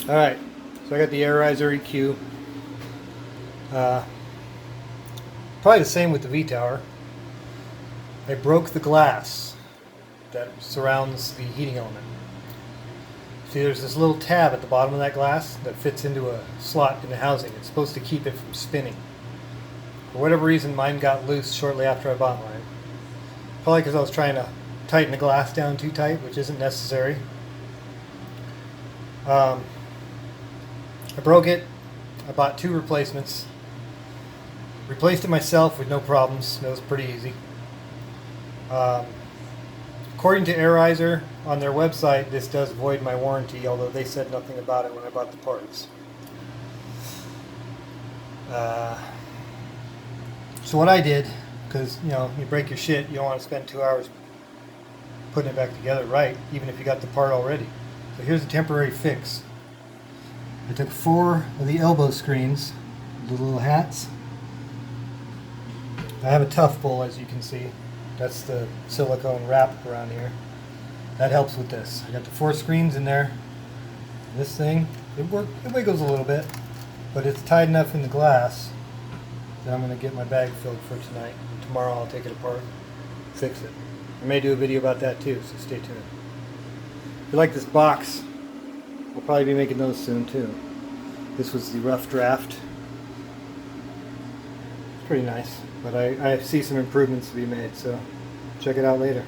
Alright, so I got the Arizer EQ. Probably the same with the V-Tower. I broke the glass that surrounds the heating element. See, there's this little tab at the bottom of that glass that fits into a slot in the housing. It's supposed to keep it from spinning. For whatever reason, mine got loose shortly after I bought mine. Probably because I was trying to tighten the glass down too tight, which isn't necessary. I broke it. I bought 2 replacements. Replaced it myself with no problems. It was pretty easy. According to Arizer, on their website, this does void my warranty, although they said nothing about it when I bought the parts. So what I did, because you break your shit, you don't want to spend 2 hours putting it back together right, even if you got the part already. So here's a temporary fix. I took 4 of the elbow screens, the little hats. I have a tough bowl, as you can see. That's the silicone wrap around here. That helps with this. I got the 4 screens in there. This thing, it wiggles a little bit, but it's tight enough in the glass that I'm going to get my bag filled for tonight. And tomorrow I'll take it apart, fix it. I may do a video about that too, so stay tuned. If you like this box, we'll probably be making those soon too. This was the rough draft. It's pretty nice, but I see some improvements to be made, so check it out later.